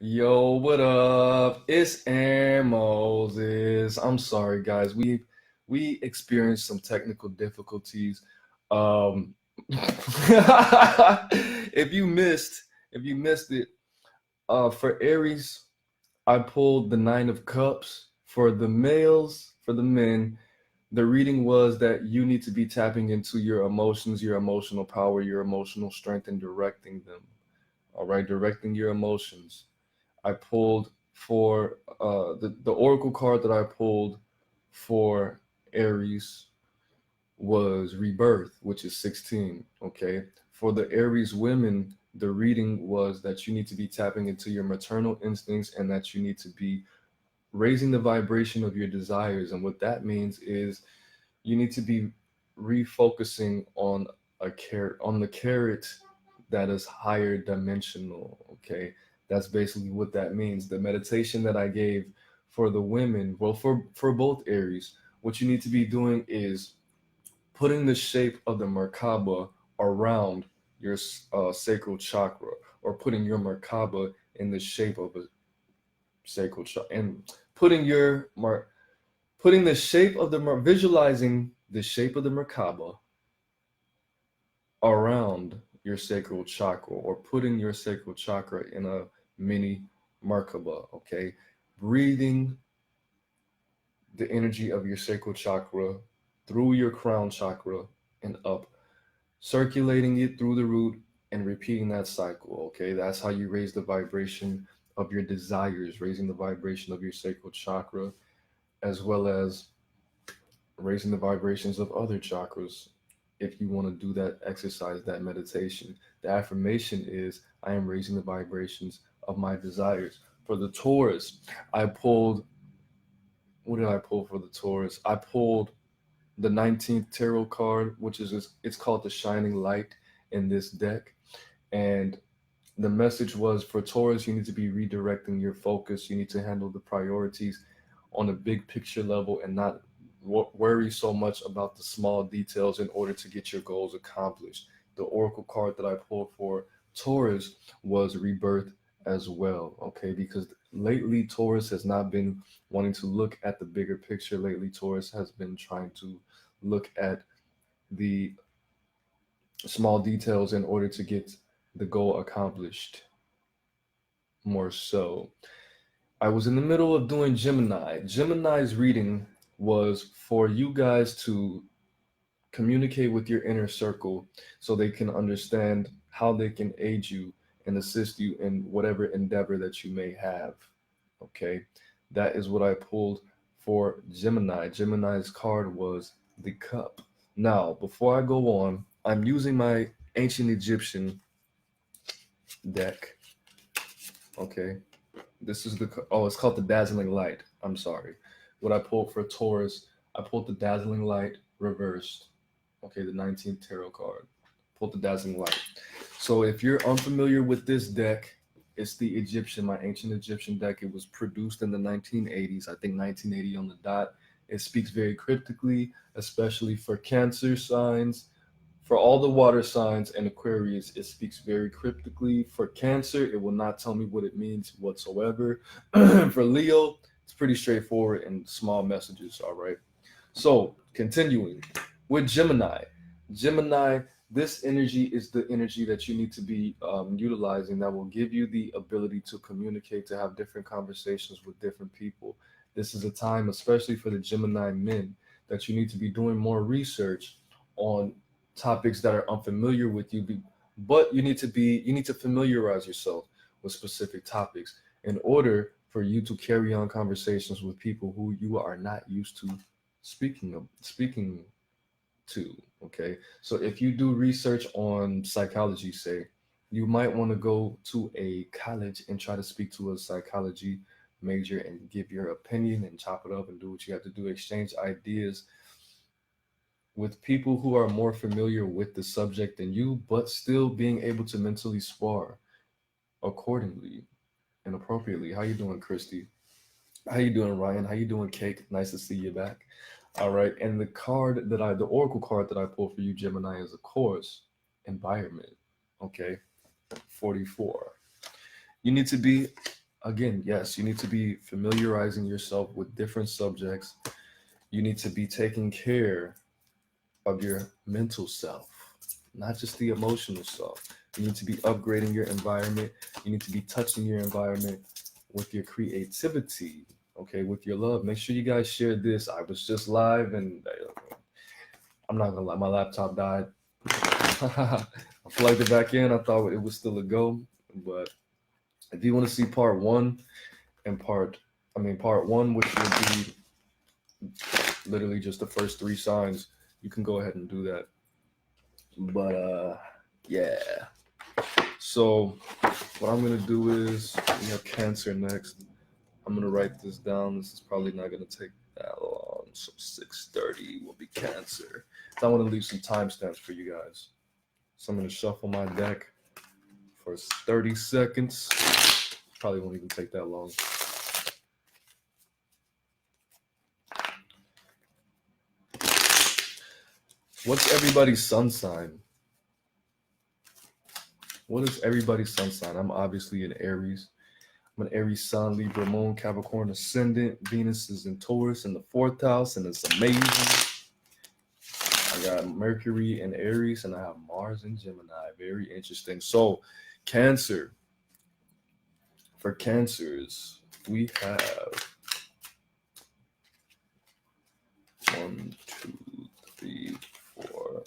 Yo, what up? It's AaroniMoses. I'm sorry, guys. We experienced some technical difficulties. Um, if you missed, if you missed it, for Aries, I pulled the Nine of Cups. For the males, for the men, the reading was that you need to be tapping into your emotions, your emotional power, your emotional strength, and directing them. All right, directing your emotions. I pulled for the oracle card that I pulled for Aries was Rebirth, which is 16. Okay. For the Aries women, the reading was that you need to be tapping into your maternal instincts and that you need to be raising the vibration of your desires. And what that means is you need to be refocusing on on the carrot that is higher dimensional. Okay, that's basically what that means. The meditation that I gave for the women, well, for both Aries, what you need to be doing is putting the shape of the Merkaba around your sacral chakra, or putting your Merkaba in the shape of a sacral chakra, and putting your putting the shape of the visualizing the shape of the Merkaba around your sacral chakra, or putting your sacral chakra in a mini Merkaba. Okay, breathing the energy of your sacral chakra through your crown chakra and up, circulating it through the root and repeating that cycle. Okay, that's how you raise the vibration of your desires, raising the vibration of your sacral chakra, as well as raising the vibrations of other chakras. If you want to do that exercise, that meditation, the affirmation is I am raising the vibrations of my desires. For the Taurus, I pulled, what did I pull for the Taurus? I pulled the 19th tarot card, which is, it's called the Shining Light in this deck. And the message was for Taurus, you need to be redirecting your focus. You need to handle the priorities on a big picture level and not worry so much about the small details in order to get your goals accomplished. The oracle card that I pulled for Taurus was Rebirth as well. Okay, because lately Taurus has not been wanting to look at the bigger picture. Lately, Taurus has been trying to look at the small details in order to get the goal accomplished more so. I was in the middle of doing Gemini. Gemini's reading was for you guys to communicate with your inner circle so they can understand how they can aid you and assist you in whatever endeavor that you may have. Okay, that is what I pulled for Gemini. Gemini's card was the cup. Now, before I go on, I'm using my ancient Egyptian deck. Okay, this is it's called the Dazzling Light. I'm sorry. What I pulled for Taurus, I pulled the Dazzling Light reversed. Okay, the 19th tarot card. Pulled the Dazzling Light. So if you're unfamiliar with this deck, it's the Egyptian, my ancient Egyptian deck. It was produced in the 1980s, I think 1980 on the dot. It speaks very cryptically, especially for Cancer signs. For all the water signs and Aquarius, it speaks very cryptically. For Cancer, it will not tell me what it means whatsoever. For Leo, it's pretty straightforward and small messages, all right? So, continuing with Gemini. Gemini, this energy is the energy that you need to be utilizing that will give you the ability to communicate, to have different conversations with different people. This is a time, especially for the Gemini men, that you need to be doing more research on topics that are unfamiliar with you, but you need to familiarize yourself with specific topics in order for you to carry on conversations with people who you are not used to speaking to. Okay, so if you do research on psychology, say, you might want to go to a college and try to speak to a psychology major and give your opinion and chop it up and do what you have to do, exchange ideas with people who are more familiar with the subject than you, but still being able to mentally spar accordingly and appropriately. How you doing, Christy? How you doing, Ryan? How you doing, Cake? Nice to see you back. All right, and the oracle card that I pulled for you, Gemini, is of course environment. Okay, 44. You need to be again, yes, you need to be familiarizing yourself with different subjects. You need to be taking care of your mental self, not just the emotional self. You need to be upgrading your environment. You need to be touching your environment with your creativity, okay, with your love. Make sure you guys share this. I was just live and I'm not gonna lie, my laptop died. I plugged it back in. I thought it was still a go, but if you want to see part one and part one, which will be literally just the first three signs, you can go ahead and do that. But yeah. So what I'm gonna do is we have Cancer next. I'm gonna write this down. This is probably not gonna take that long. So 6:30 will be Cancer. So I want to leave some timestamps for you guys. So I'm gonna shuffle my deck for 30 seconds. Probably won't even take that long. What's everybody's sun sign? What is everybody's sun sign? I'm obviously an Aries. I'm an Aries sun, Libra moon, Capricorn ascendant. Venus is in Taurus in the fourth house, and it's amazing. I got Mercury in Aries, and I have Mars in Gemini. Very interesting. So, Cancer. For Cancers, we have 1, 2, 3, 4.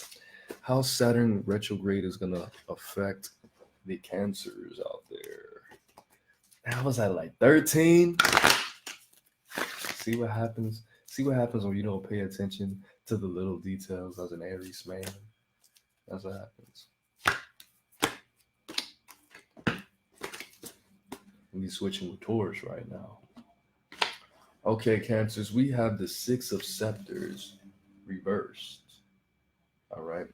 How Saturn retrograde is gonna affect the Cancers out there. How was I like 13? See what happens. See what happens when you don't pay attention to the little details as an Aries man. That's what happens. We switching with Taurus right now. Okay, Cancers, we have the Six of Scepters reversed. All right.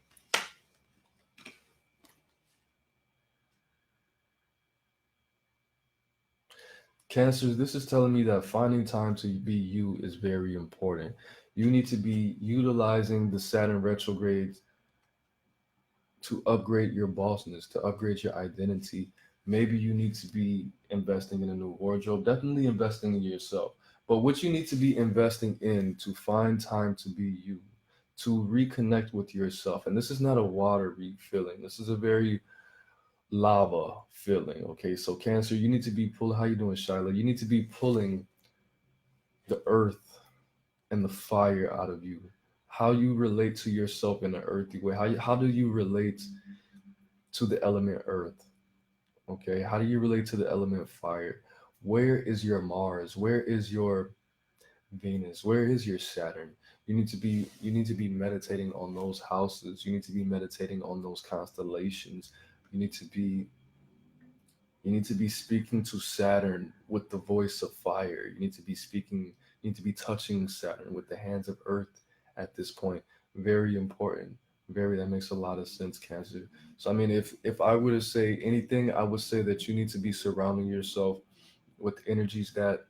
Cancers, this is telling me that finding time to be you is very important. You need to be utilizing the Saturn retrograde to upgrade your bossness, to upgrade your identity. Maybe you need to be investing in a new wardrobe, definitely investing in yourself. But what you need to be investing in to find time to be you, to reconnect with yourself. And this is not a watery feeling. This is a very lava feeling. Okay. So Cancer, you need to be pulling, how you doing, Shyla? You need to be pulling the earth and the fire out of you. How you relate to yourself in an earthy way. How do you relate to the element earth? Okay, how do you relate to the element fire? Where is your Mars? Where is your Venus? Where is your Saturn? You need to be meditating on those houses. You need to be meditating on those constellations. You need to be you need to be speaking to Saturn with the voice of fire. You need to be touching Saturn with the hands of earth at this point. Very important. Very, that makes a lot of sense, Cancer. So I mean, if I were to say anything, I would say that you need to be surrounding yourself with energies that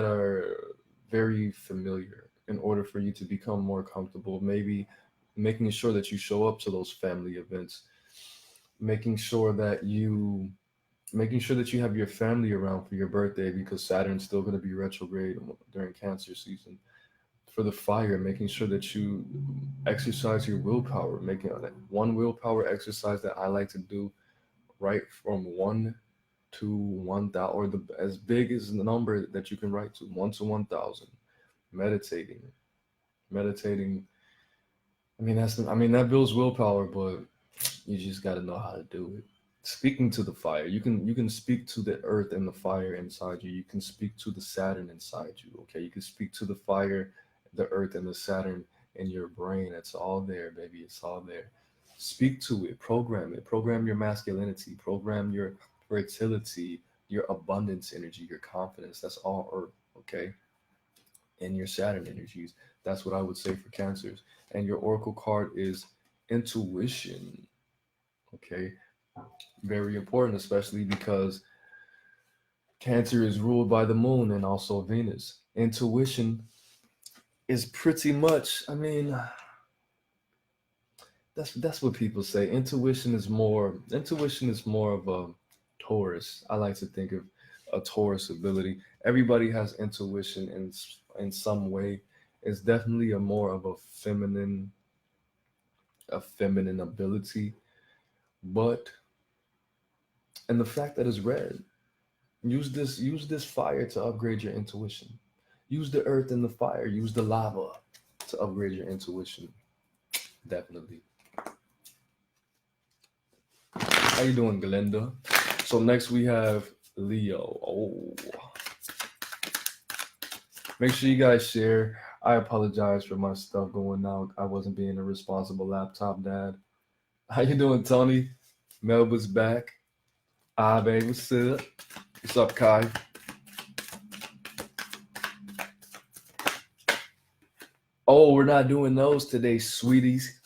are very familiar in order for you to become more comfortable. Maybe making sure that you show up to those family events, making sure that you making sure that you have your family around for your birthday because Saturn's still going to be retrograde during Cancer season. For the fire, making sure that you exercise your willpower, making one willpower exercise that I like to do, right from 1 to 1,000, or as big as the number that you can write to, 1 to 1,000. Meditating, meditating. That builds willpower, but you just got to know how to do it. Speaking to the fire, you can speak to the earth and the fire inside you. You can speak to the Saturn inside you. Okay, you can speak to the fire, the earth, and the Saturn in your brain. It's all there, baby. It's all there. Speak to it. Program it. Program your masculinity. Program your fertility, your abundance energy, your confidence. That's all earth. Okay, and your Saturn energies. That's what I would say for Cancers. And your oracle card is intuition. Okay, very important, especially because Cancer is ruled by the moon and also Venus. Intuition is pretty much, that's what people say. Intuition is more of a Taurus. I like to think of a Taurus ability. Everybody has intuition in some way. It's definitely a more of a feminine ability, but and the fact that it's red, use this fire to upgrade your intuition. Use the earth and the fire, use the lava to upgrade your intuition. Definitely. How you doing, Glenda? So next we have Leo. Oh, make sure you guys share. I apologize for my stuff going out. I wasn't being a responsible laptop dad. How you doing, Tony? Melba's back. Ah, babe, what's up? What's up, Kai? Oh, we're not doing those today, sweeties.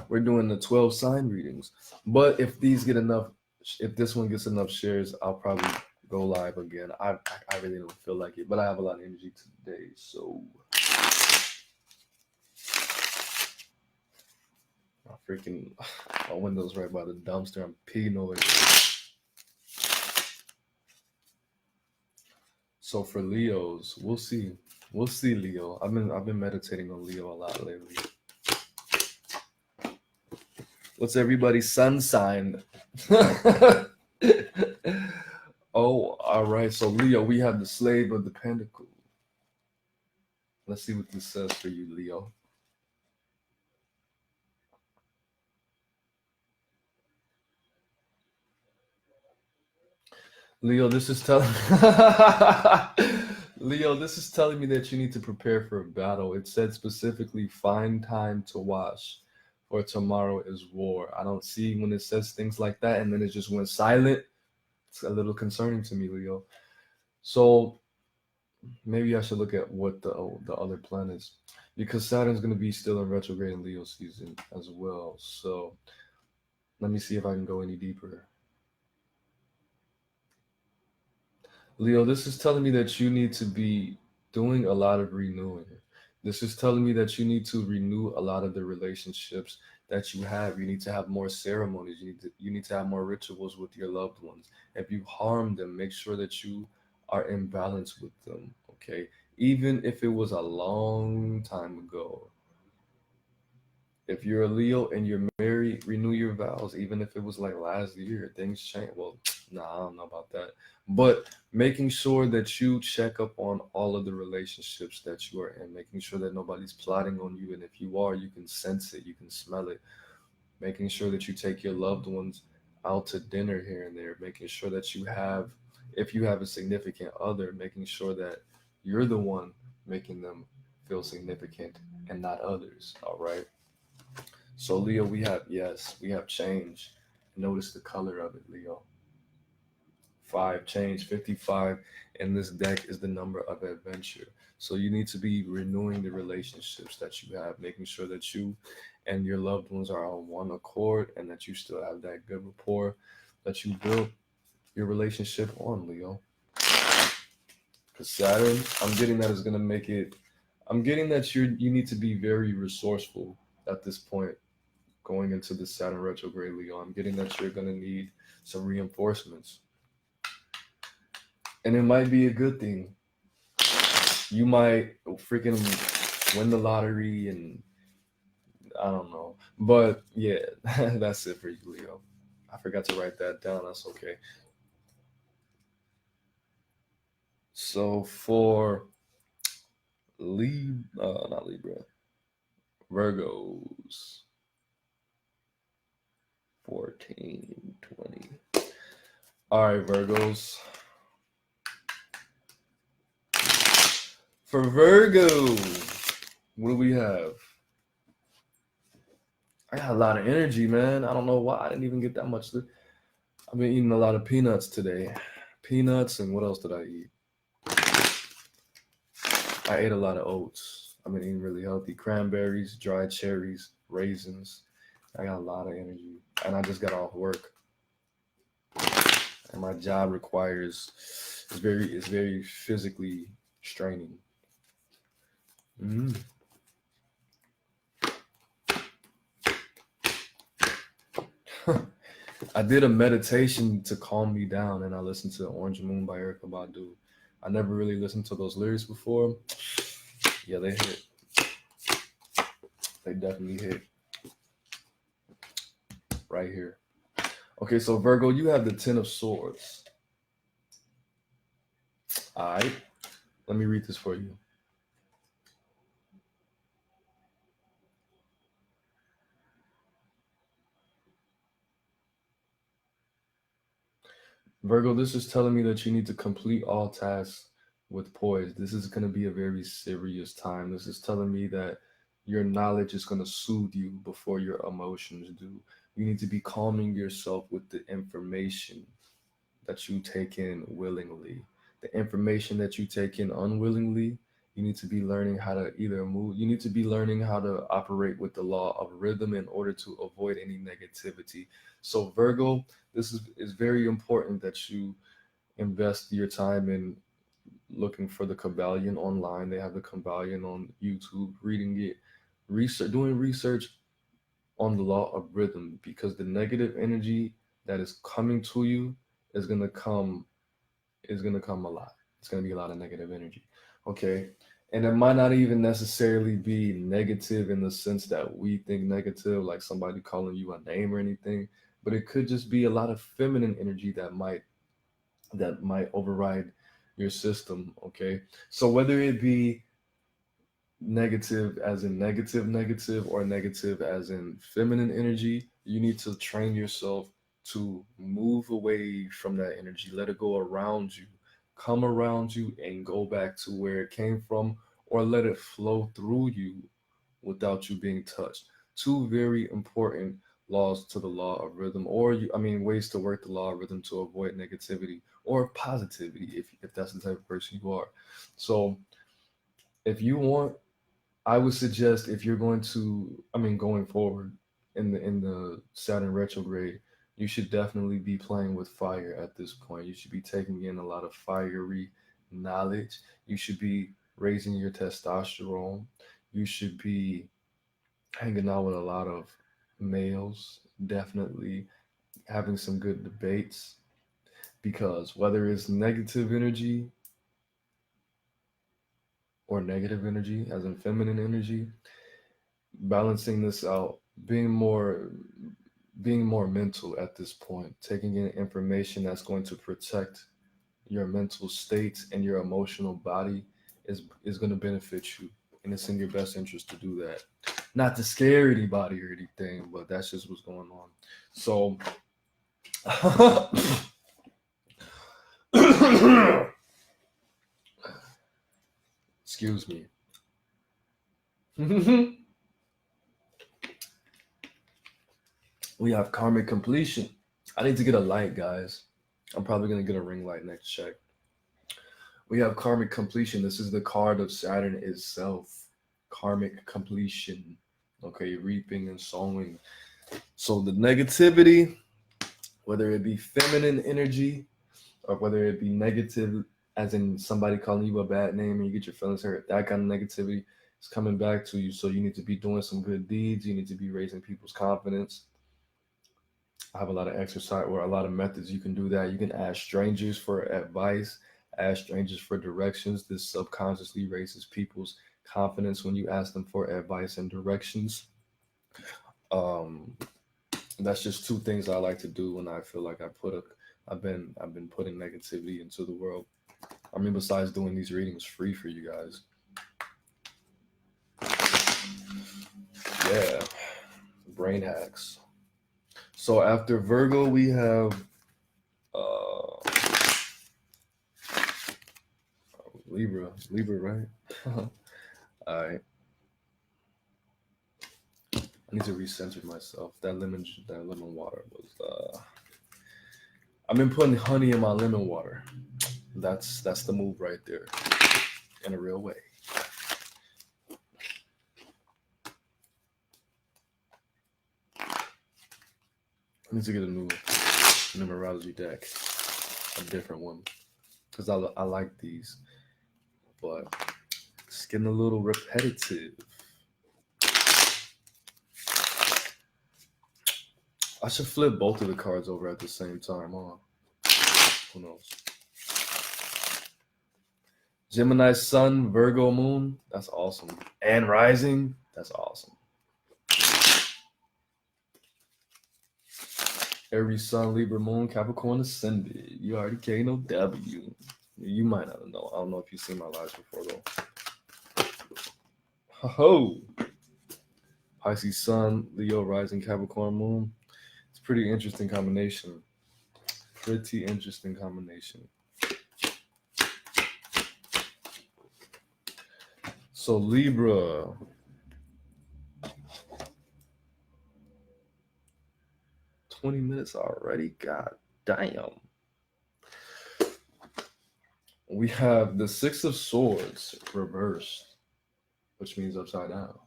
We're doing the 12 sign readings. But if this one gets enough shares, I'll probably go live again. I really don't feel like it, but I have a lot of energy today, so my window's right by the dumpster. I'm peeing over it. So for Leos, we'll see. We'll see, Leo. I've been meditating on Leo a lot lately. What's everybody's sun sign? Oh, all right. So Leo, we have the Slave of the Pentacle. Let's see what this says for you, Leo. Leo, this is telling Leo, this is telling me that you need to prepare for a battle. It said specifically, find time to wash, for tomorrow is war. I don't see when it says things like that, and then it just went silent. It's a little concerning to me, Leo. So maybe I should look at what the other planets, because Saturn's going to be still in retrograde in Leo season as well. So let me see if I can go any deeper. Leo, this is telling me that you need to be doing a lot of renewing. This is telling me that you need to renew a lot of the relationships that you have. You need to have more ceremonies. You need to have more rituals with your loved ones. If you harm them, make sure that you are in balance with them. Okay, even if it was a long time ago. If you're a Leo and you're married, renew your vows, even if it was like last year. Things change. Well, nah, I don't know about that. But making sure that you check up on all of the relationships that you are in, making sure that nobody's plotting on you. And if you are, you can sense it, you can smell it. Making sure that you take your loved ones out to dinner here and there, making sure that if you have a significant other, making sure that you're the one making them feel significant and not others. All right. So Leo, we have change. Notice the color of it, Leo. 5 change, 55, and this deck is the number of adventure. So you need to be renewing the relationships that you have, making sure that you and your loved ones are on one accord and that you still have that good rapport that you built your relationship on, Leo. Because Saturn, I'm getting that is gonna make it. I'm getting that you need to be very resourceful at this point going into the Saturn retrograde, Leo. I'm getting that you're going to need some reinforcements. And it might be a good thing. You might freaking win the lottery and I don't know. But yeah, that's it for you, Leo. I forgot to write that down. That's okay. So for not Libra, Virgos. 14, 20. All right, Virgos. For Virgo, what do we have? I got a lot of energy, man. I don't know why I didn't even get that much. I've been eating a lot of peanuts today. Peanuts, and what else did I eat? I ate a lot of oats. I've been eating really healthy. Cranberries, dried cherries, raisins. I got a lot of energy. And I just got off work. And my job requires, it's very physically straining. I did a meditation to calm me down, and I listened to Orange Moon by Erykah Badu. I never really listened to those lyrics before. Yeah, they hit. They definitely hit. Right here. Okay, so Virgo, you have the Ten of Swords. All right. Let me read this for you. Virgo, this is telling me that you need to complete all tasks with poise. This is going to be a very serious time. This is telling me that your knowledge is going to soothe you before your emotions do. You need to be calming yourself with the information that you take in willingly. The information that you take in unwillingly, you need to be learning how to either move, you need to be learning how to operate with the law of rhythm in order to avoid any negativity. So, Virgo, this is very important that you invest your time in looking for the Kabbalion online. They have the Kabbalion on YouTube, reading it, research, doing research on the law of rhythm, because the negative energy that is coming to you is gonna come a lot. It's gonna be a lot of negative energy. Okay. And it might not even necessarily be negative in the sense that we think negative, like somebody calling you a name or anything, but it could just be a lot of feminine energy that might override your system. Okay. So whether it be negative as in negative or negative as in feminine energy, you need to train yourself to move away from that energy, let it go around you, come around you, and go back to where it came from, or let it flow through you without you being touched. Two very important laws to the law of rhythm, or ways to work the law of rhythm to avoid negativity or positivity, if that's the type of person you are. So if you want, I would suggest, if you're going to, going forward in the Saturn retrograde, you should definitely be playing with fire at this point. You should be taking in a lot of fiery knowledge. You should be raising your testosterone. You should be hanging out with a lot of males, definitely having some good debates, because whether it's negative energy or negative energy, as in feminine energy, balancing this out, being more being more mental at this point, taking in information that's going to protect your mental states and your emotional body is going to benefit you, and it's in your best interest to do that. Not to scare anybody or anything, but that's just what's going on. So excuse me. We have karmic completion. I need to get a light, guys. I'm probably going to get a ring light next check. We have karmic completion. This is the card of Saturn itself. Karmic completion. Okay, reaping and sowing. So the negativity, whether it be feminine energy or whether it be negative, as in somebody calling you a bad name and you get your feelings hurt, that kind of negativity is coming back to you. So you need to be doing some good deeds. You need to be raising people's confidence. I have a lot of exercise or a lot of methods you can do that. You can ask strangers for advice, ask strangers for directions. This subconsciously raises people's confidence when you ask them for advice and directions. Um, that's just two things I like to do when I feel like I've been putting negativity into the world. Besides doing these readings free for you guys. Yeah, brain hacks. So after Virgo, we have Libra, right? All right. I need to recenter myself. That lemon water was. I've been putting honey in my lemon water. That's the move right there, in a real way. I need to get a new numerology deck, a different one, because I like these, but it's getting a little repetitive. I should flip both of the cards over at the same time, huh? Who knows? Gemini Sun, Virgo Moon. That's awesome. And Rising. That's awesome. Aries Sun, Libra Moon, Capricorn Ascended. You already KNOW. You might not know. I don't know if you've seen my lives before, though. Ho! Pisces Sun, Leo Rising, Capricorn Moon. It's a pretty interesting combination. Pretty interesting combination. So Libra. 20 minutes already? God damn. We have the Six of Swords reversed, which means upside down.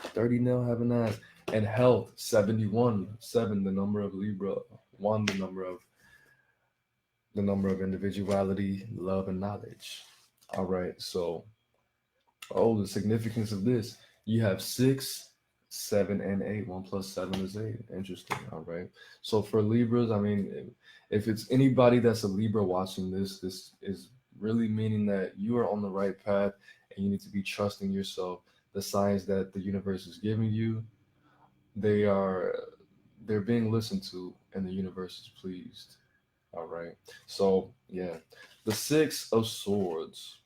30 nil having ass. And health, 71. 7, the number of Libra. 1, the number of individuality, love, and knowledge. All right, so the significance of this. You have 6, 7, and 8. 1 plus 7 is 8. Interesting. All right. So for Libras, I mean, if it's anybody that's a Libra watching this is really meaning that you are on the right path and you need to be trusting yourself. The signs that the universe is giving you, they're being listened to, and the universe is pleased. All right. So yeah, the Six of Swords.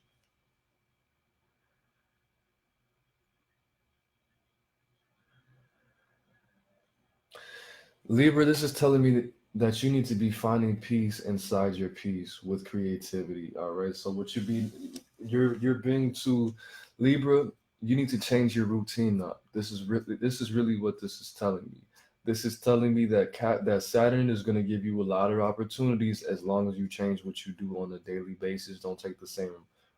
Libra, this is telling me that you need to be finding peace inside your peace with creativity. All right. So what you're being to Libra, you need to change your routine up. This is really what this is telling me. This is telling me that that Saturn is going to give you a lot of opportunities as long as you change what you do on a daily basis. Don't take the same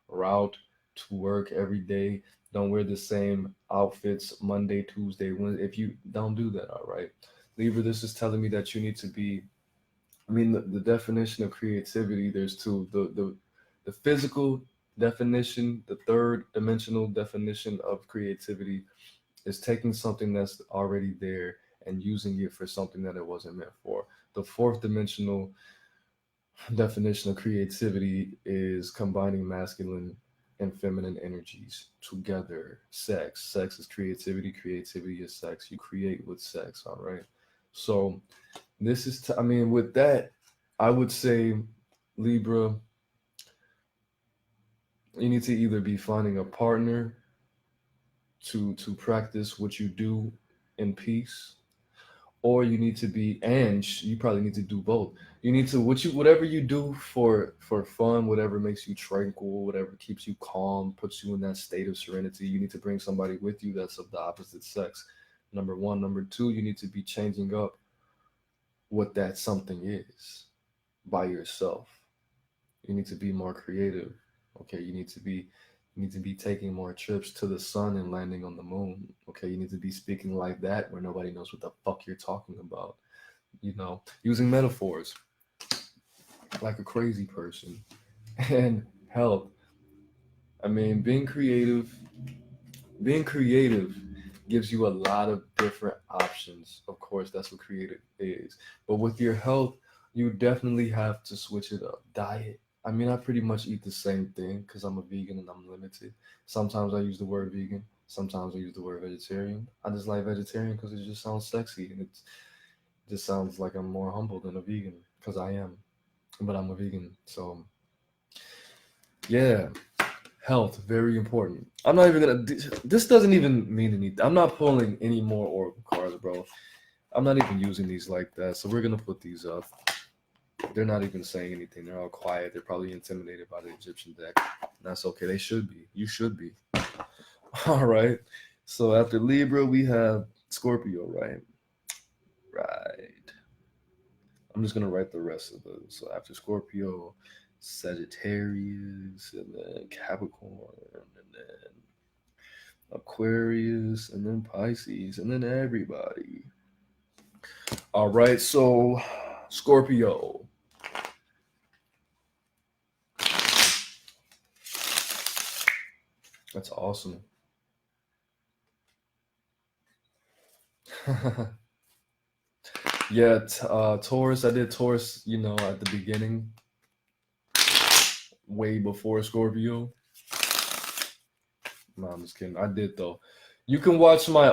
route to work every day. Don't wear the same outfits Monday, Tuesday, Wednesday. If you don't do that, all right. Libra, this is telling me that you need to be. I mean, the definition of creativity. There's two. The physical definition, the third dimensional definition of creativity is taking something that's already there and using it for something that it wasn't meant for. The fourth dimensional definition of creativity is combining masculine and feminine energies together. Sex is creativity, creativity is sex. You create with sex. All right. So this is I mean, with that, I would say, Libra, you need to either be finding a partner to practice what you do in peace, or you need to be, and you probably need to do both. You need to whatever you do for fun, whatever makes you tranquil, whatever keeps you calm, puts you in that state of serenity. You need to bring somebody with you that's of the opposite sex. Number one. Number two, you need to be changing up what that something is by yourself. You need to be more creative. Okay, you need to be taking more trips to the sun and landing on the moon. Okay, you need to be speaking like that where nobody knows what the fuck you're talking about. Using metaphors like a crazy person. And health. I mean, being creative gives you a lot of different options. Of course, that's what creative is. But with your health, you definitely have to switch it up. Diet. I mean, I pretty much eat the same thing because I'm a vegan and I'm limited. Sometimes I use the word vegan. Sometimes I use the word vegetarian. I just like vegetarian because it just sounds sexy and it just sounds like I'm more humble than a vegan because I am. But I'm a vegan. So, yeah. Health, very important. I'm not even gonna. This doesn't even mean anything. I'm not pulling any more oracle cards, bro. I'm not even using these like that. So we're gonna put these up. They're not even saying anything. They're all quiet. They're probably intimidated by the Egyptian deck. That's okay. They should be. You should be. All right. So after Libra, we have Scorpio, right? Right. I'm just gonna write the rest of those. So after Scorpio, Sagittarius, and then Capricorn, and then Aquarius, and then Pisces, and then everybody. All right, so Scorpio. That's awesome. Yeah, Taurus. I did Taurus, at the beginning, way before Scorpio. No, I'm just kidding. I did though. You can watch my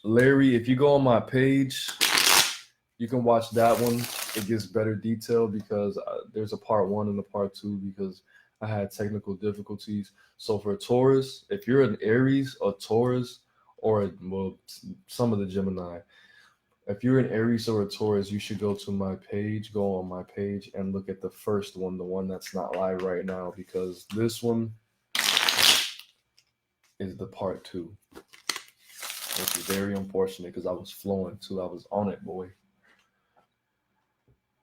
Larry. If you go on my page, you can watch that one. It gets better detail because there's a part 1 and a part 2 because I had technical difficulties. So for Taurus, if you're an Aries, a Taurus, or some of the Gemini, if you're an Aries or a Taurus, you should go to my page, go on my page, and look at the first one, the one that's not live right now, because this one is the part 2, which is very unfortunate because I was flowing too. I was on it, boy.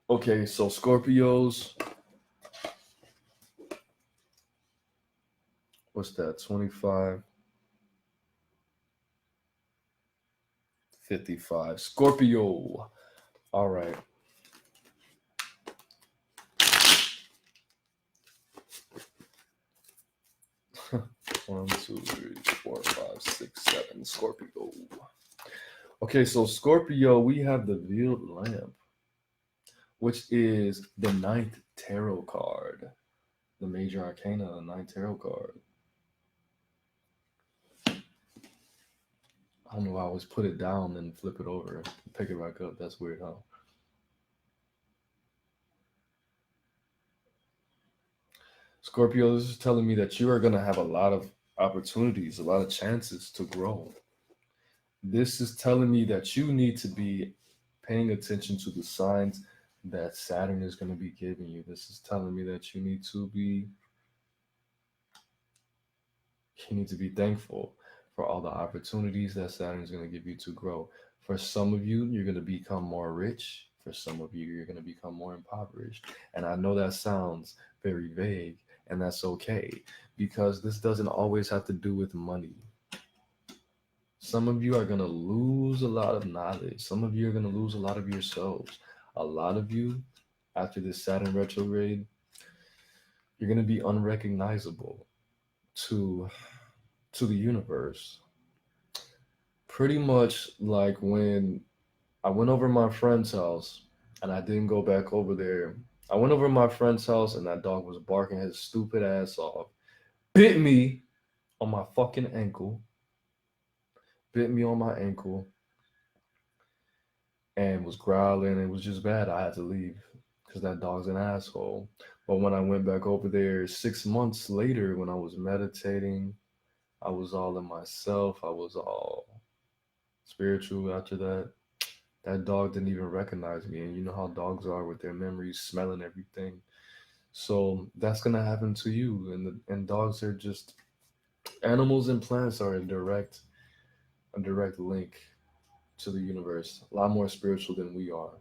Okay, so Scorpios, what's that? 25, 55. Scorpio. All right. One, two, three, four, five, six, seven. Scorpio. Okay, so Scorpio, we have the Veiled Lamp, which is the 9th tarot card. The major arcana, the 9th tarot card. I don't know why I always put it down and flip it over and pick it back up. That's weird, huh? Scorpio, this is telling me that you are going to have a lot of opportunities, a lot of chances to grow. This is telling me that you need to be paying attention to the signs that Saturn is going to be giving you. This is telling me that you need to be thankful for all the opportunities that Saturn is going to give you to grow. For some of you, you're going to become more rich. For some of you, you're going to become more impoverished. And I know that sounds very vague, and that's okay, because this doesn't always have to do with money. Some of you are going to lose a lot of knowledge. Some of you are going to lose a lot of yourselves. A lot of you, after this Saturn retrograde, you're going to be unrecognizable to the universe. Pretty much like when I went over my friend's house and I didn't go back over there. I went over my friend's house and that dog was barking his stupid ass off. Bit me on my fucking ankle. Bit me on my ankle. And was growling. It was just bad. I had to leave because that dog's an asshole. But when I went back over there 6 months later, when I was meditating, I was all in myself. I was all spiritual after that. That dog didn't even recognize me. And you know how dogs are with their memories, smelling everything. So that's going to happen to you. And dogs are just, animals and plants are a direct link to the universe, a lot more spiritual than we are.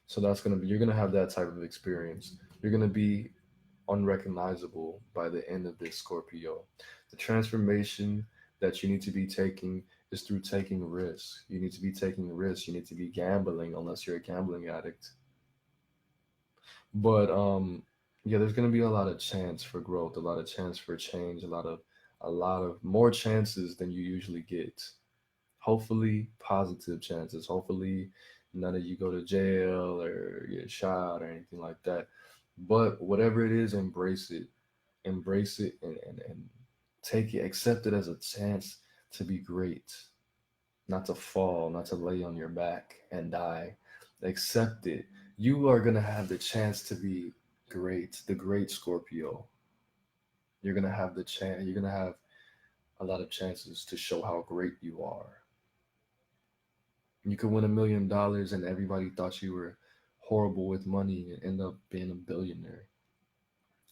So you're going to have that type of experience. You're going to be unrecognizable by the end of this, Scorpio. The transformation that you need to be taking is through taking risks. You need to be taking risks. You need to be gambling, unless you're a gambling addict. But yeah, there's going to be a lot of chance for growth, a lot of chance for change, a lot of more chances than you usually get. Hopefully positive chances. Hopefully none of you go to jail or get shot or anything like that. But whatever it is, embrace it. Embrace it and take it, accept it as a chance to be great, not to fall, not to lay on your back and die. Accept it. You are going to have the chance to be great, the great Scorpio. You're going to have you're going to have a lot of chances to show how great you are. You could win $1 million and everybody thought you were horrible with money and end up being a billionaire.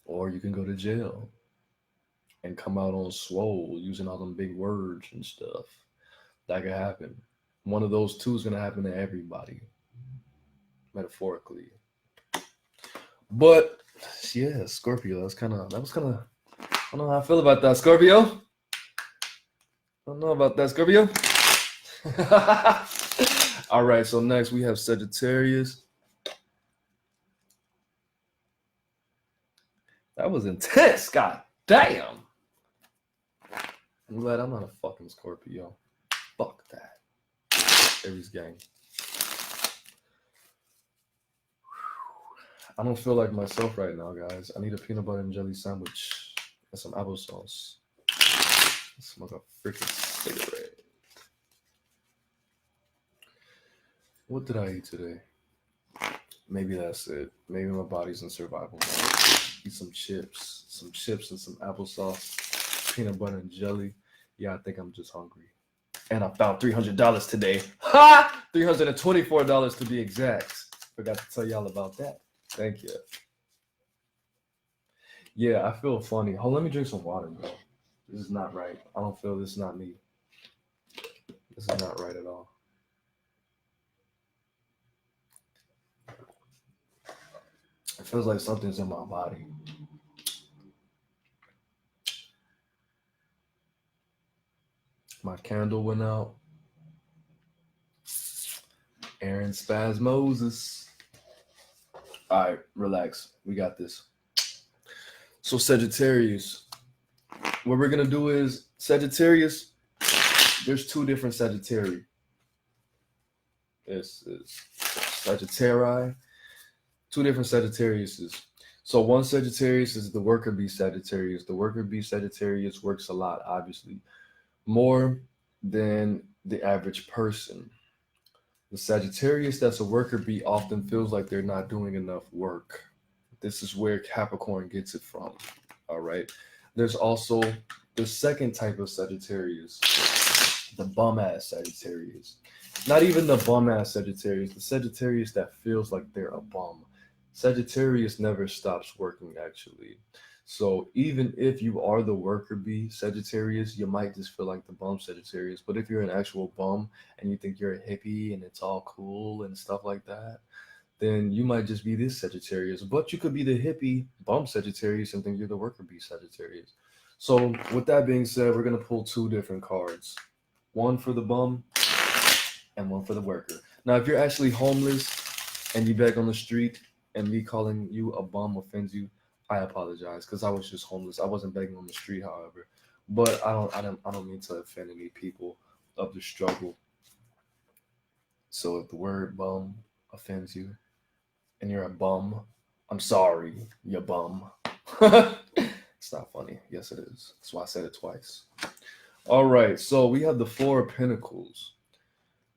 Or you can go to jail and come out on swole using all them big words and stuff. That could happen. One of those two is going to happen to everybody, metaphorically. But yeah, Scorpio, that was kind of, I don't know how I feel about that, Scorpio. I don't know about that, Scorpio. All right, so next we have Sagittarius. That was intense, god damn. I'm glad I'm not a fucking Scorpio. Fuck that. Aries gang. I don't feel like myself right now, guys. I need a peanut butter and jelly sandwich and some applesauce. Smoke a freaking cigarette. What did I eat today? Maybe that's it. Maybe my body's in survival mode. Eat some chips and some applesauce, peanut butter and jelly. Yeah, I think I'm just hungry. And I found $300 today. Ha! $324 to be exact. Forgot to tell y'all about that. Thank you. Yeah, I feel funny. Hold, let me drink some water, bro. This is not right. I don't feel this is not me. This is not right at all. It feels like something's in my body. My candle went out. AaroniMoses. All right, relax. We got this. So Sagittarius. What we're going to do is Sagittarius, there's two different Sagittarius. This is Sagittarii. Two different Sagittariuses. So one Sagittarius is the worker bee Sagittarius. The worker bee Sagittarius works a lot, obviously, more than the average person. The Sagittarius that's a worker bee often feels like they're not doing enough work. This is where Capricorn gets it from. All right. There's also the second type of Sagittarius, the bum-ass Sagittarius. Not even the bum-ass Sagittarius, the Sagittarius that feels like they're a bum. Sagittarius never stops working, actually. So even if you are the worker bee Sagittarius, you might just feel like the bum Sagittarius. But if you're an actual bum and you think you're a hippie and it's all cool and stuff like that, then you might just be this Sagittarius. But you could be the hippie bum Sagittarius and think you're the worker bee Sagittarius. So with that being said, we're going to pull two different cards. One for the bum and one for the worker. Now, if you're actually homeless and you beg on the street and me calling you a bum offends you, I apologize because I was just homeless. I wasn't begging on the street, however. But I don't mean to offend any people of the struggle. So if the word bum offends you and you're a bum, I'm sorry, you bum. It's not funny. Yes, it is. That's why I said it twice. All right, so we have the Four of Pentacles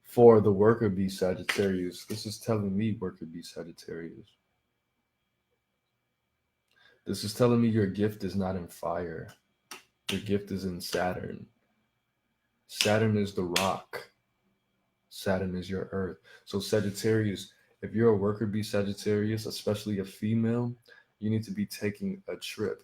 for the worker bee Sagittarius. This is telling me worker bee Sagittarius. This is telling me your gift is not in fire. Your gift is in Saturn. Saturn is the rock. Saturn is your earth. So Sagittarius, if you're a worker bee Sagittarius, especially a female, you need to be taking a trip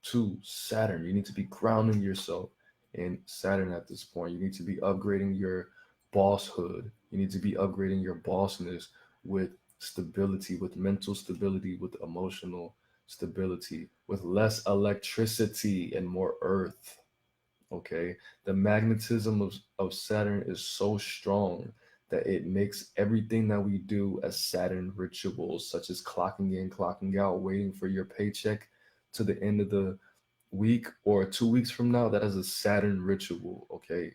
to Saturn. You need to be grounding yourself in Saturn at this point. You need to be upgrading your bosshood. You need to be upgrading your bossness with stability, with mental stability, with emotional stability, with less electricity and more earth. Okay, the magnetism of Saturn is so strong that it makes everything that we do as Saturn rituals, such as clocking in, clocking out, waiting for your paycheck to the end of the week or 2 weeks from now. That is a Saturn ritual. Okay,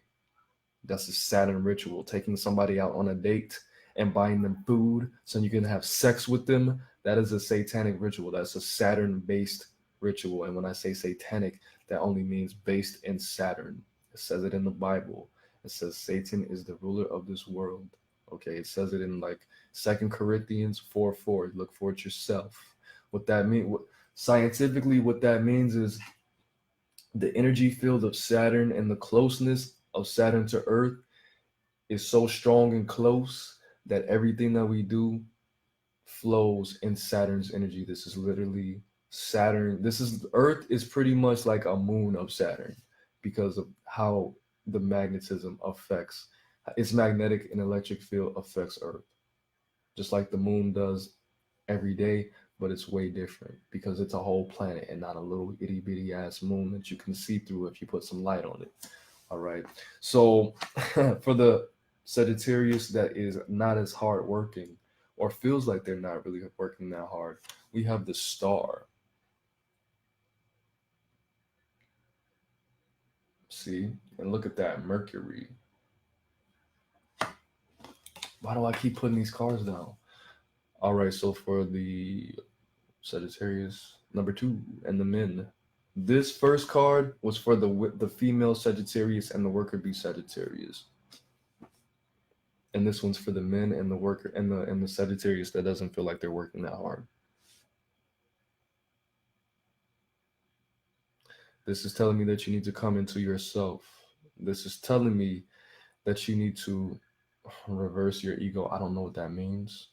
that's a Saturn ritual. Taking somebody out on a date and buying them food so you can have sex with them, that is a satanic ritual. That's a Saturn-based ritual. And when I say satanic, that only means based in Saturn. It says it in the Bible. It says Satan is the ruler of this world. Okay, it says it in like 2 Corinthians 4:4. Look for it yourself. What that means, scientifically, what that means is the energy field of Saturn and the closeness of Saturn to Earth is so strong and close that everything that we do flows in Saturn's energy. This is literally Saturn. Earth is pretty much like a moon of Saturn because of how the magnetism affects, its magnetic and electric field affects Earth. Just like the moon does every day, but it's way different because it's a whole planet and not a little itty bitty ass moon that you can see through if you put some light on it. All right. So for the Sagittarius that is not as hard working or feels like they're not really working that hard, we have the star. See, and look at that, Mercury. Why do I keep putting these cards down? All right, so for the Sagittarius, number 2, and the men. This first card was for the female Sagittarius and the worker bee Sagittarius. And this one's for the men and the worker and the Sagittarius that doesn't feel like they're working that hard. This is telling me that you need to come into yourself. This is telling me that you need to reverse your ego. I don't know what that means.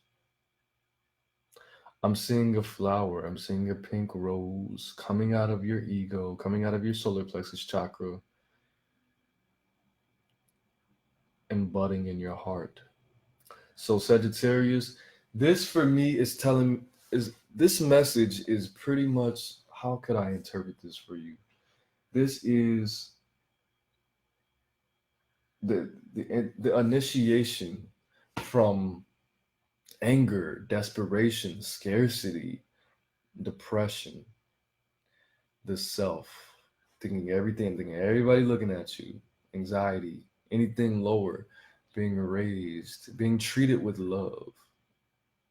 I'm seeing a flower. I'm seeing a pink rose coming out of your ego, coming out of your solar plexus chakra, and budding in your heart. So Sagittarius, this for me is this message is pretty much, how could I interpret this for you? This is the initiation from anger, desperation, scarcity, depression, the self, thinking everybody looking at you, anxiety, anything lower, being raised, being treated with love.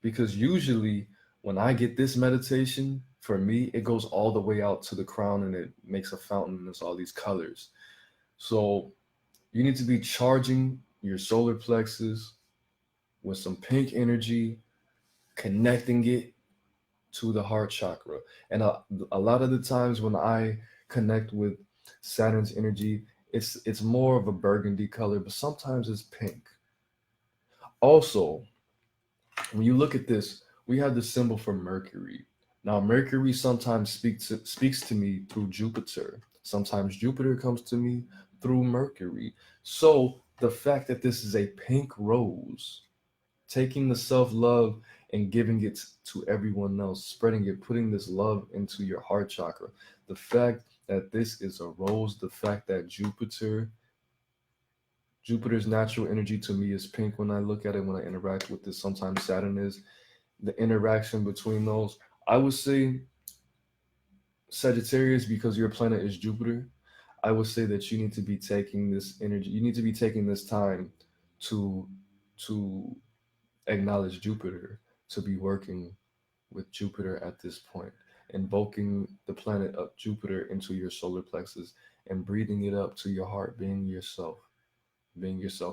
Because usually when I get this meditation, for me, it goes all the way out to the crown and it makes a fountain and there's all these colors. So you need to be charging your solar plexus with some pink energy, connecting it to the heart chakra. And a lot of the times when I connect with Saturn's energy, it's more of a burgundy color, but sometimes it's pink. Also, when you look at this, we have the symbol for Mercury. Now, Mercury sometimes speaks to me through Jupiter. Sometimes Jupiter comes to me through Mercury. So the fact that this is a pink rose, taking the self-love and giving it to everyone else, spreading it, putting this love into your heart chakra. The fact that this is a rose, the fact that Jupiter's natural energy to me is pink when I look at it, when I interact with this. Sometimes Saturn is. The interaction between those, I would say Sagittarius, because your planet is Jupiter, I would say that you need to be taking this energy, you need to be taking this time to acknowledge Jupiter, to be working with Jupiter at this point, invoking the planet of Jupiter into your solar plexus and breathing it up to your heart, being yourself,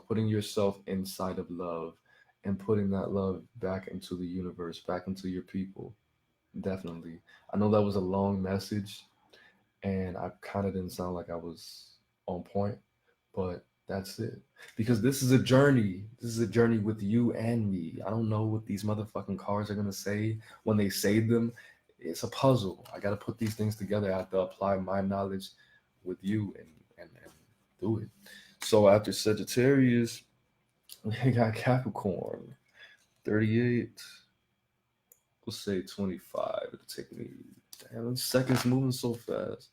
putting yourself inside of love and putting that love back into the universe, back into your people. Definitely. I know that was a long message and I kind of didn't sound like I was on point, but that's it. Because this is a journey. This is a journey with you and me. I don't know what these motherfucking cards are going to say when they say them. It's a puzzle. I got to put these things together. I have to apply my knowledge with you and do it. So after Sagittarius, we got Capricorn, 38. We'll say 25. It'll take me, damn, seconds moving so fast.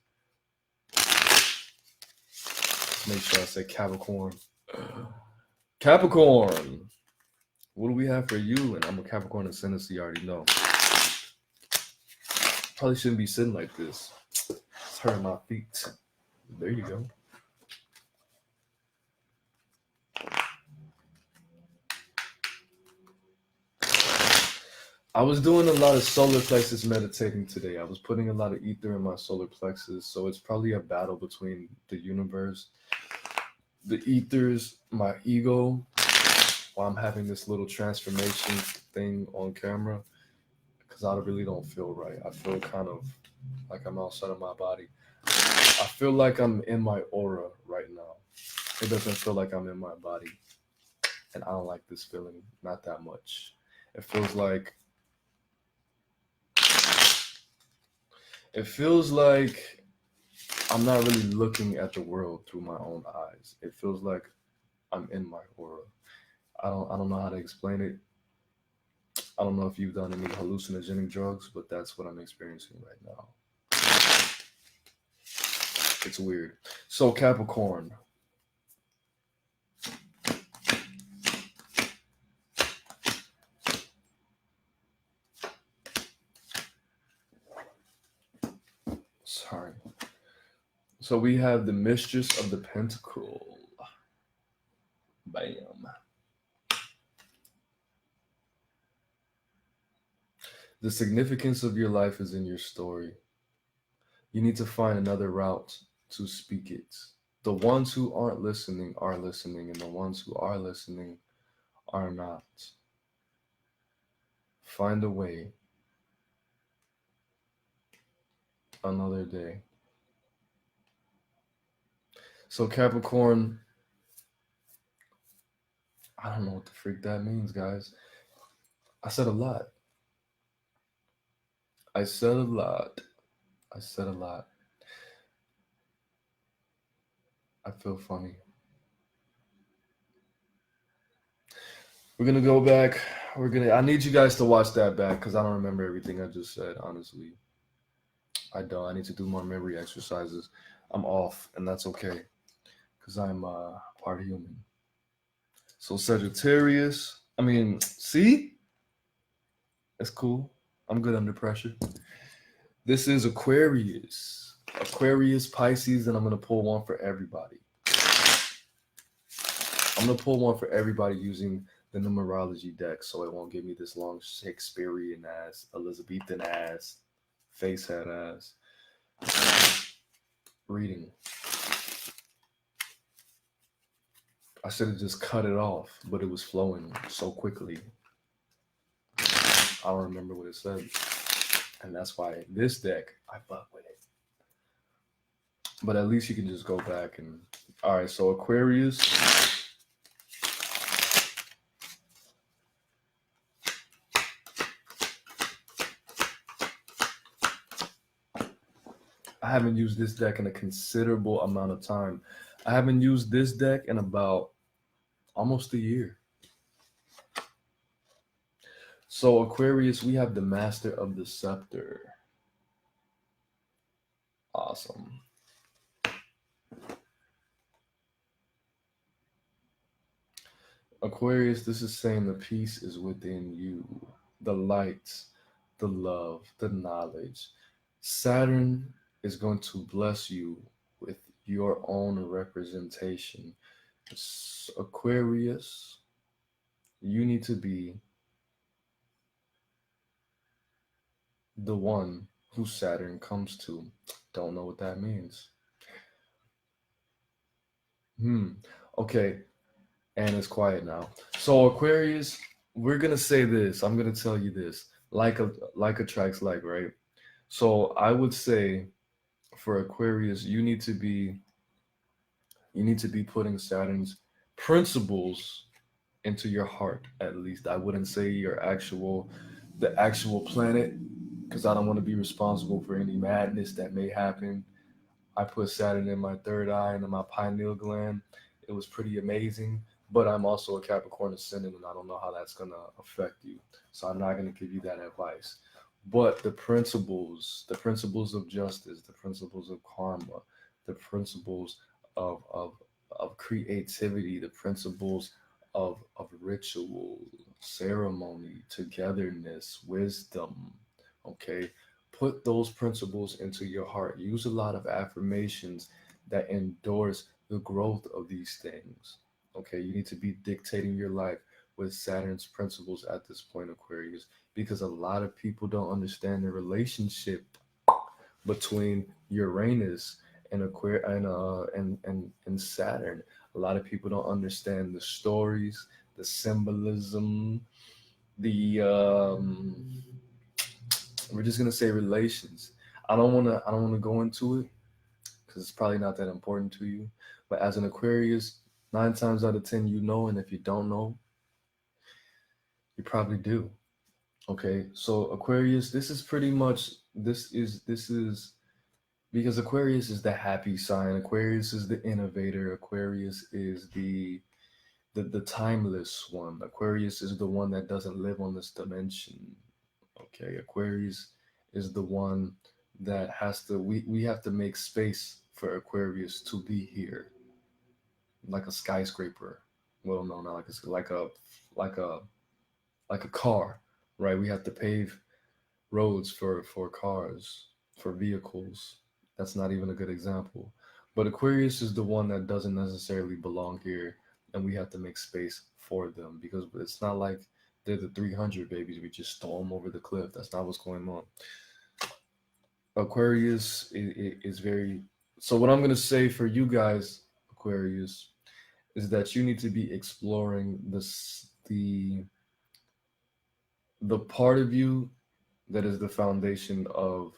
Let's make sure I say Capricorn. Capricorn, what do we have for you? And I'm a Capricorn ascendant, so you already know. Probably shouldn't be sitting like this. It's hurting my feet. There you go. I was doing a lot of solar plexus meditating today. I was putting a lot of ether in my solar plexus, so it's probably a battle between the universe, the ethers, my ego, while I'm having this little transformation thing on camera, because I really don't feel right. I feel kind of like I'm outside of my body. I feel like I'm in my aura right now. It doesn't feel like I'm in my body, and I don't like this feeling, not that much. It feels like I'm not really looking at the world through my own eyes. It feels like I'm in my aura. I don't know how to explain it. I don't know if you've done any hallucinogenic drugs, but that's what I'm experiencing right now. It's weird. So Capricorn. Sorry. So we have the Mistress of the Pentacle. Bam. The significance of your life is in your story. You need to find another route to speak it. The ones who aren't listening are listening, and the ones who are listening are not. Find a way. Another day. So Capricorn, I don't know what the freak that means, guys. I said a lot. I said a lot. I said a lot. I feel funny. We're gonna go back. I need you guys to watch that back because I don't remember everything I just said, honestly. I don't. I need to do more memory exercises. I'm off, and that's okay because I'm part human. So Sagittarius. I mean, see? That's cool. I'm good under pressure. This is Aquarius. Aquarius, Pisces, and I'm going to pull one for everybody. I'm going to pull one for everybody using the numerology deck so it won't give me this long Shakespearean ass, Elizabethan ass, facehead ass reading. I should have just cut it off, but it was flowing so quickly. I don't remember what it said. And that's why this deck, I fuck with it. But at least you can just go back and... All right, so Aquarius. I haven't used this deck in a considerable amount of time. I haven't used this deck in about almost a year. So Aquarius, we have the Master of the Scepter. Awesome. Aquarius, this is saying the peace is within you. The light, the love, the knowledge. Saturn is going to bless you with your own representation. Aquarius, you need to be the one who Saturn comes to. Don't know what that means. Okay, and it's quiet now. So Aquarius, we're gonna say this. I'm gonna tell you this. Like attracts like, right? So I would say for Aquarius, you need to be putting Saturn's principles into your heart, at least. I wouldn't say the actual planet, because I don't want to be responsible for any madness that may happen. I put Saturn in my third eye and in my pineal gland. It was pretty amazing, but I'm also a Capricorn ascendant, and I don't know how that's going to affect you. So I'm not going to give you that advice. But the principles of justice, the principles of karma, the principles of creativity, the principles of ritual, ceremony, togetherness, wisdom, okay? Put those principles into your heart. Use a lot of affirmations that endorse the growth of these things, okay? You need to be dictating your life with Saturn's principles at this point, Aquarius, because a lot of people don't understand the relationship between Uranus and and Saturn. A lot of people don't understand the stories, the symbolism, the we're just gonna say relations. I don't wanna go into it because it's probably not that important to you. But as an Aquarius, 9 times out of 10 you know, and if you don't know, you probably do. Okay, so Aquarius, this is because Aquarius is the happy sign. Aquarius is the innovator. Aquarius is the timeless one. Aquarius is the one that doesn't live on this dimension. Okay, Aquarius is the one that we have to make space for Aquarius to be here, like a skyscraper. Well, no, not like a car, right? We have to pave roads for cars, for vehicles. That's not even a good example. But Aquarius is the one that doesn't necessarily belong here, and we have to make space for them because it's not like They're the 300 babies. We just storm over the cliff. That's not what's going on. Aquarius is very. So what I'm gonna say for you guys, Aquarius, is that you need to be exploring the part of you that is the foundation of,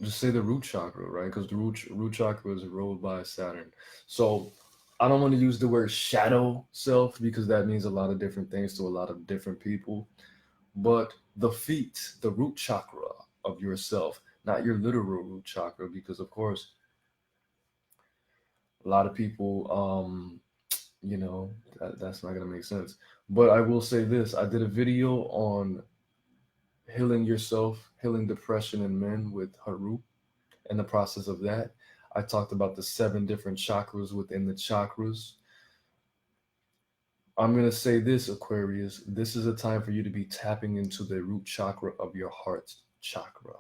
just say, the root chakra, right? Because the root chakra is ruled by Saturn. So I don't want to use the word shadow self because that means a lot of different things to a lot of different people. But the feet, the root chakra of yourself, not your literal root chakra, because of course a lot of people, that's not gonna make sense. But I will say this: I did a video on healing yourself, healing depression in men with Haru. In the process of that, I talked about the 7 different chakras within the chakras. I'm going to say this, Aquarius, this is a time for you to be tapping into the root chakra of your heart chakra.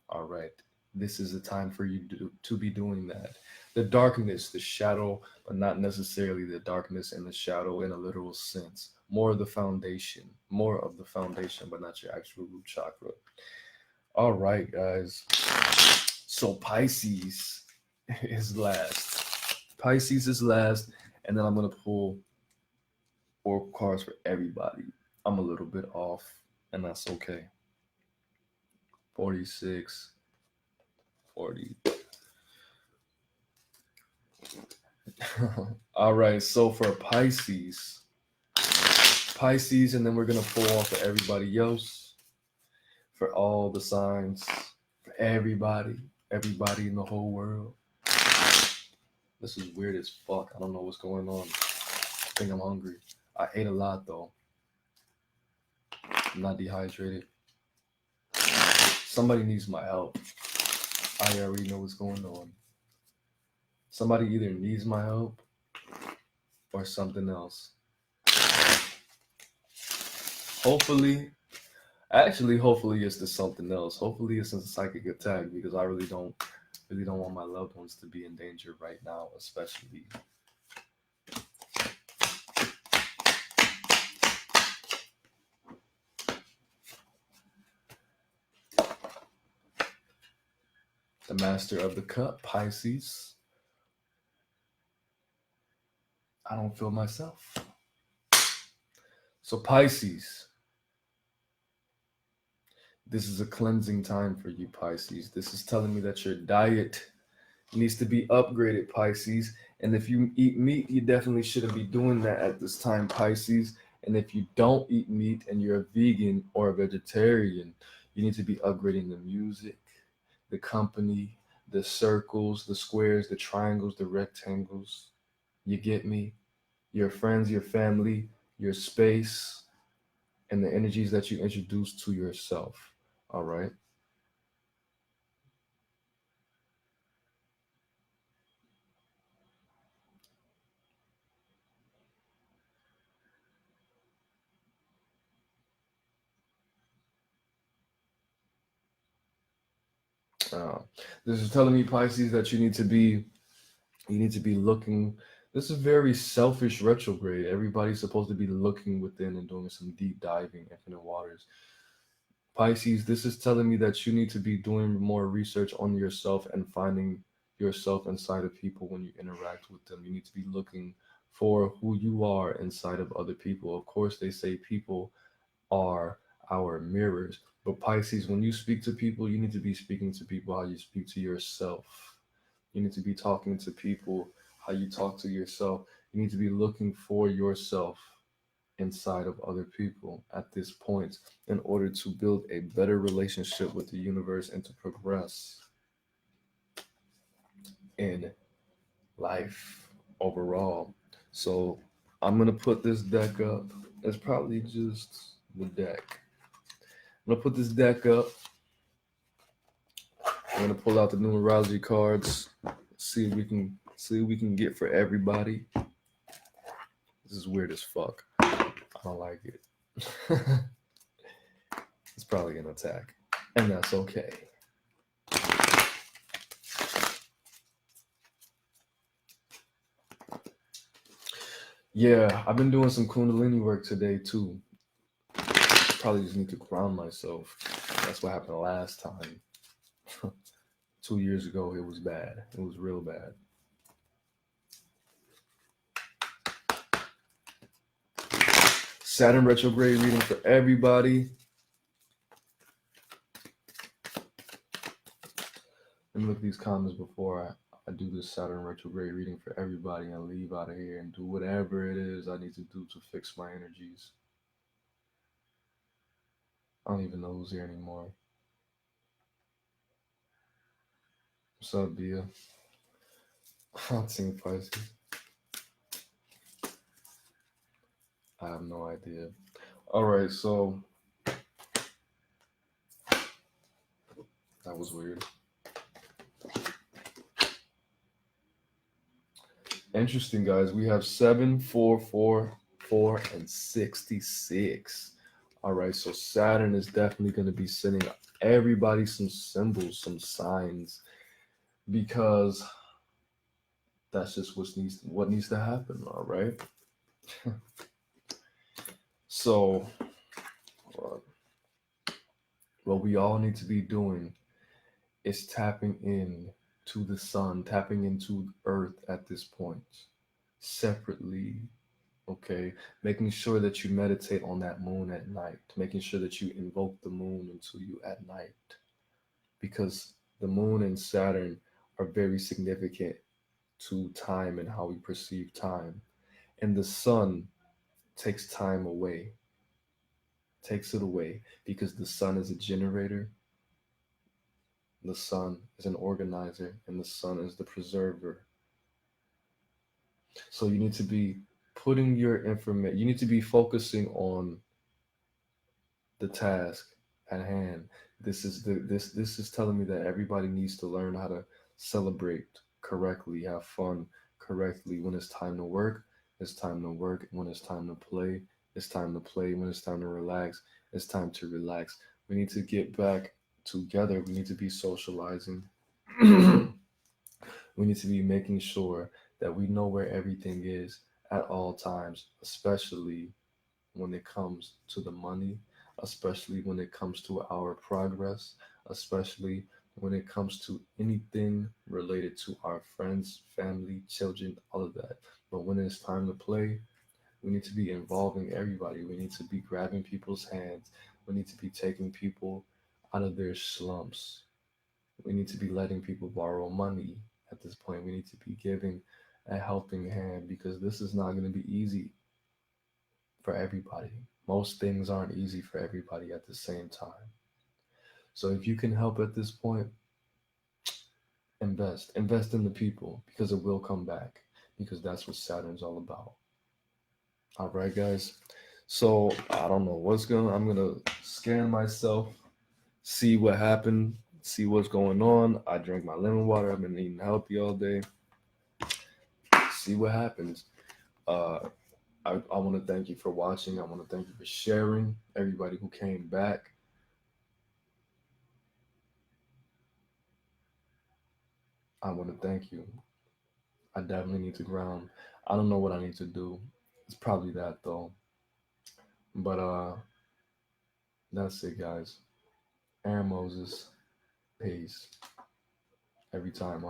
All right. This is a time for you to be doing that. The darkness, the shadow, but not necessarily the darkness and the shadow in a literal sense. More of the foundation, but not your actual root chakra. All right, guys. So Pisces is last. Pisces is last, and then I'm going to pull 4 cards for everybody. I'm a little bit off, and that's okay. 46, 40. All right, so for Pisces, and then we're going to pull off for everybody else, for all the signs, for everybody in the whole world. This is weird as fuck. I don't know what's going on. I think I'm hungry. I ate a lot, though. I'm not dehydrated. Somebody needs my help. I already know what's going on. Somebody either needs my help or something else. Hopefully it's the something else. Hopefully it's a psychic attack, because I really don't want my loved ones to be in danger right now, especially. The Master of the Cup, Pisces. I don't feel myself. So Pisces, this is a cleansing time for you, Pisces. This is telling me that your diet needs to be upgraded, Pisces. And if you eat meat, you definitely shouldn't be doing that at this time, Pisces. And if you don't eat meat and you're a vegan or a vegetarian, you need to be upgrading the music, the company, the circles, the squares, the triangles, the rectangles. You get me? Your friends, your family, your space, and the energies that you introduce to yourself. All right? This is telling me, Pisces, that you need to be looking. This is very selfish retrograde. Everybody's supposed to be looking within and doing some deep diving, infinite waters. Pisces, this is telling me that you need to be doing more research on yourself and finding yourself inside of people when you interact with them. You need to be looking for who you are inside of other people. Of course, they say people are our mirrors. But Pisces, when you speak to people, you need to be speaking to people how you speak to yourself. You need to be talking to people how you talk to yourself. You need to be looking for yourself inside of other people at this point in order to build a better relationship with the universe and to progress in life overall. So I'm going to put this deck up. It's probably just the deck. I'm going to put this deck up. I'm going to pull out the numerology cards, see what we can get for everybody. This is weird as fuck. I don't like it. It's probably an attack, and that's okay. Yeah, I've been doing some Kundalini work today too. Probably just need to ground myself. That's what happened last time. 2 years ago, it was bad. It was real bad. Saturn retrograde reading for everybody. Let me look at these comments before I do this Saturn retrograde reading for everybody and leave out of here and do whatever it is I need to do to fix my energies. I don't even know who's here anymore. What's up, Bia? I'm seeing Pisces. I have no idea. All right, so that was weird. Interesting, guys. We have 7, 4, 4, 4, and 66. All right, so Saturn is definitely going to be sending everybody some symbols, some signs, because that's just what needs to happen. All right. So, what we all need to be doing is tapping in to the sun, tapping into Earth at this point, separately. Okay, making sure that you meditate on that moon at night, making sure that you invoke the moon into you at night, because the moon and Saturn are very significant to time and how we perceive time. And the sun takes time away, takes it away, because the sun is a generator, the sun is an organizer, and the sun is the preserver. So you need to be putting your information, you need to be focusing on the task at hand. This is telling me that everybody needs to learn how to celebrate correctly, have fun correctly. When it's time to work, it's time to work. When it's time to play, it's time to play. When it's time to relax, it's time to relax. We need to get back together. We need to be socializing. We need to be making sure that we know where everything is at all times, especially when it comes to the money, especially when it comes to our progress, especially when it comes to anything related to our friends, family, children, all of that. But when it's time to play, we need to be involving everybody. We need to be grabbing people's hands. We need to be taking people out of their slumps. We need to be letting people borrow money at this point. We need to be giving a helping hand, because this is not going to be easy for everybody. Most things aren't easy for everybody at the same time. So if you can help at this point, invest in the people, because it will come back, because that's what Saturn's all about. All right, guys. So I don't know I'm going to scan myself, see what happened, see what's going on. I drank my lemon water. I've been eating healthy all day. See what happens. I want to thank you for watching. I want to thank you for sharing, everybody who came back. I want to thank you. I definitely need to ground. I don't know what I need to do. It's probably that though. But that's it, guys. AaroniMoses. Peace. Every time,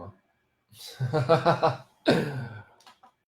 huh?